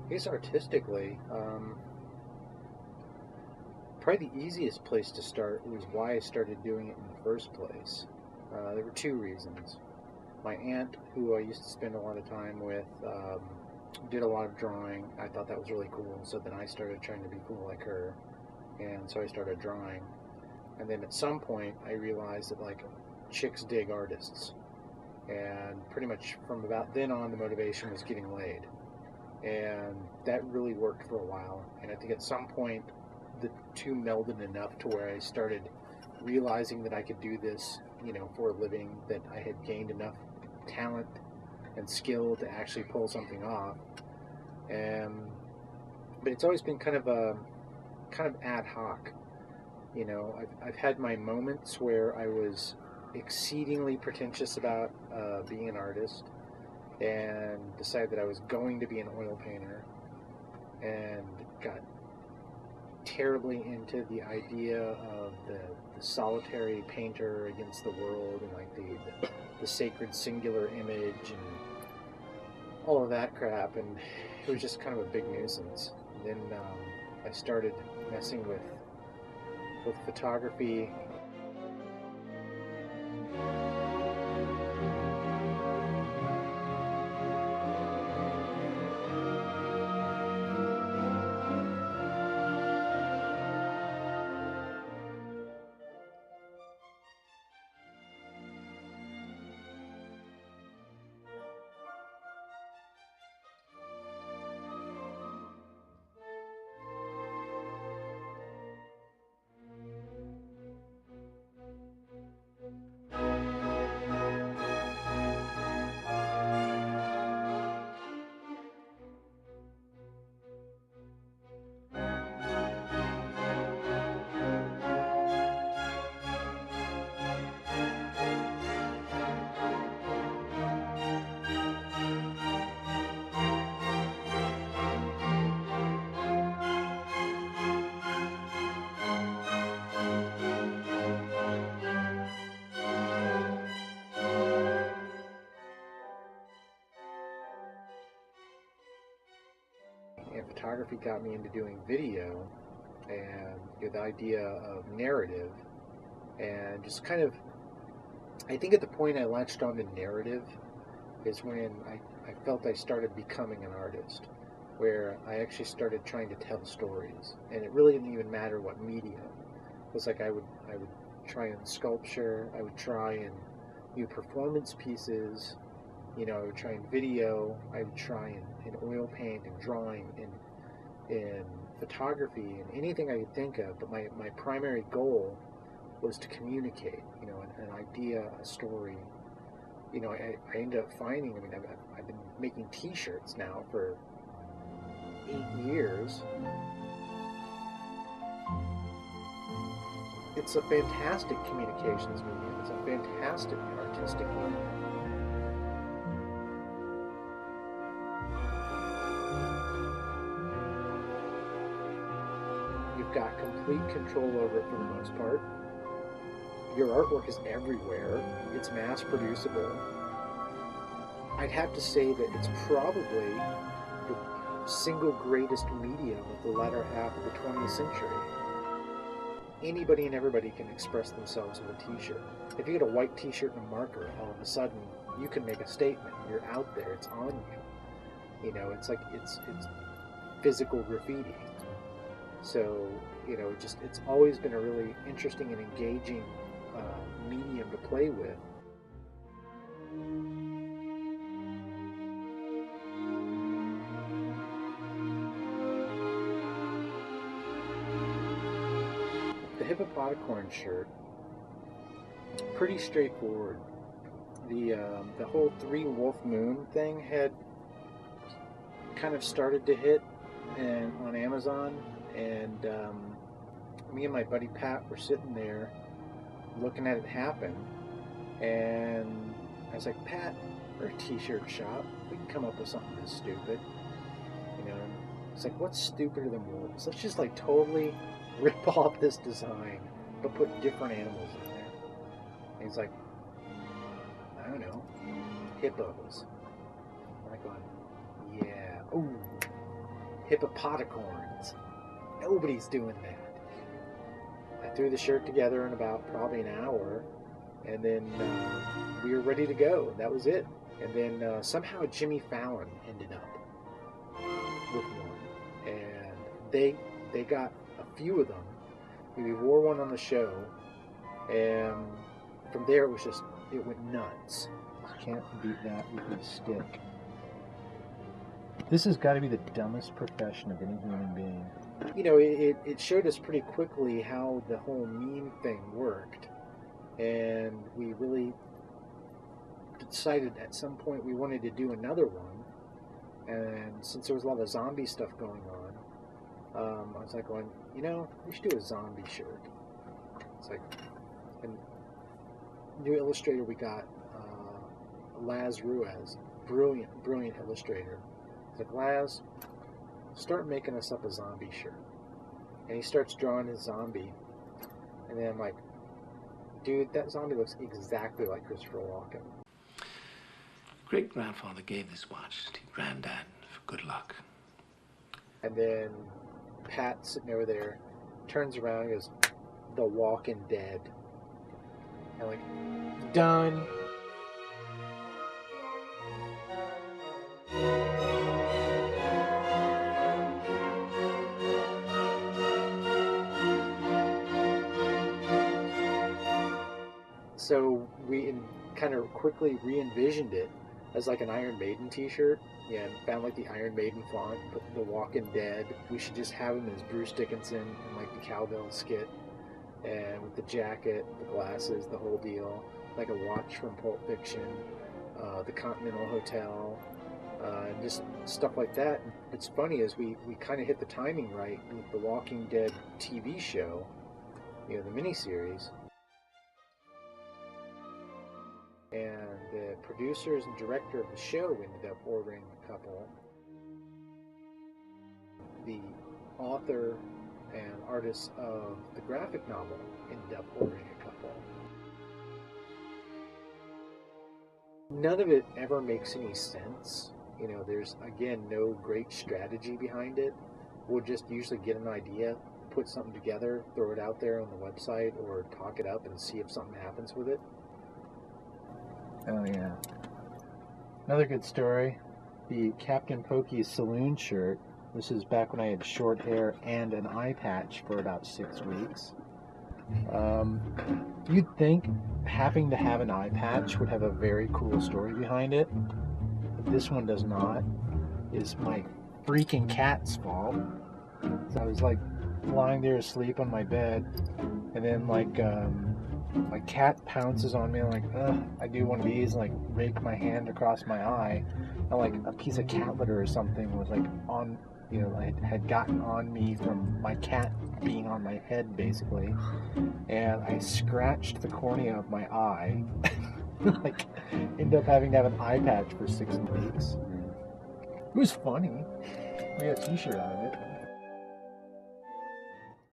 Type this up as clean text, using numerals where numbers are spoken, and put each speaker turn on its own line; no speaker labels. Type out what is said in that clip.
I guess artistically, probably the easiest place to start was why I started doing it in the first place. There were two reasons. My aunt, who I used to spend a lot of time with, did a lot of drawing. I thought that was really cool, so then I started trying to be cool like her, and so I started drawing. And then at some point, I realized that like chicks dig artists, and pretty much from about then on, the motivation was getting laid, and that really worked for a while. And I think at some point, the two melded enough to where I started realizing that I could do this, for a living, that I had gained enough talent and skill to actually pull something off. But it's always been kind of ad hoc. I've had my moments where I was exceedingly pretentious about being an artist and decided that I was going to be an oil painter, and got terribly into the idea of the solitary painter against the world, and like the sacred singular image and all of that crap, and it was just kind of a big nuisance. And then I started messing with photography. And photography got me into doing video, and the idea of narrative, and just kind of, I think at the point I latched on to narrative is when I felt I started becoming an artist, where I actually started trying to tell stories, and it really didn't even matter what medium. It was like I would try in sculpture, I would try in performance pieces, I would try in video, I would try in oil paint and drawing and in photography and anything I could think of. But my primary goal was to communicate, an idea, a story. I ended up finding, I've been making t-shirts now for 8 years. It's a fantastic communications medium. It's a fantastic artistic medium. You've got complete control over it for the most part. Your artwork is everywhere. It's mass producible. I'd have to say that it's probably the single greatest medium of the latter half of the 20th century. Anybody and everybody can express themselves with a t-shirt. If you get a white t-shirt and a marker, all of a sudden you can make a statement. You're out there. It's on you. It's like it's physical graffiti. So it's always been a really interesting and engaging medium to play with. The Hippopotacorn shirt, pretty straightforward. The whole 3 Wolf Moon thing had kind of started to hit on Amazon, and me and my buddy Pat were sitting there looking at it happen, and I was like, Pat, we're a t-shirt shop, we can come up with something this stupid. It's like, what's stupider than wolves? Let's just like totally rip off this design but put different animals in there. And he's like, I don't know, hippos. I'm like going, yeah, ooh, hippopotacorns. Nobody's doing that. I threw the shirt together in about probably an hour, and then we were ready to go. That was it. And then somehow Jimmy Fallon ended up with one, and they got a few of them. We wore one on the show, and from there it went nuts.
Can't beat that with a stick. This has got to be the dumbest profession of any human being.
You know, it showed us pretty quickly how the whole meme thing worked, and we really decided at some point we wanted to do another one. And since there was a lot of zombie stuff going on, I was like going, you know, we should do a zombie shirt. It's like, and new illustrator we got, Laz Ruiz, brilliant illustrator. It's like, Laz, start making us up a zombie shirt. And he starts drawing his zombie, and then I'm like, dude, that zombie looks exactly like Christopher Walken.
Great-grandfather gave this watch to Granddad for good luck.
And then Pat, sitting over there, turns around and goes, The Walking Dead. And I'm like, done. So we kind of quickly re-envisioned it as like an Iron Maiden t-shirt. Yeah, and found like the Iron Maiden font, put The Walking Dead. We should just have him as Bruce Dickinson in like the cowbell skit, and with the jacket, the glasses, the whole deal, like a watch from Pulp Fiction, the Continental Hotel, and just stuff like that. What's funny is we kind of hit the timing right with the Walking Dead TV show, you know, the miniseries. And the producers and director of the show ended up ordering a couple. The author and artist of the graphic novel ended up ordering a couple. None of it ever makes any sense. You know, there's, again, no great strategy behind it. We'll just usually get an idea, put something together, throw it out there on the website, or talk it up and see if something happens with it.
Oh, yeah. Another good story, the Captain Pokey's Saloon shirt. This is back when I had short hair and an eye patch for about 6 weeks. You'd think having to have an eye patch would have a very cool story behind it. But this one does not. It's my freaking cat's fault. So I was like lying there asleep on my bed, and then like my cat pounces on me, and I'm like, ugh, I do one of these, and like rake my hand across my eye, and like a piece of cat litter or something was like on, you know, had gotten on me from my cat being on my head basically, and I scratched the cornea of my eye. Like, ended up having to have an eye patch for 6 weeks. It was funny. We got a t-shirt out of it.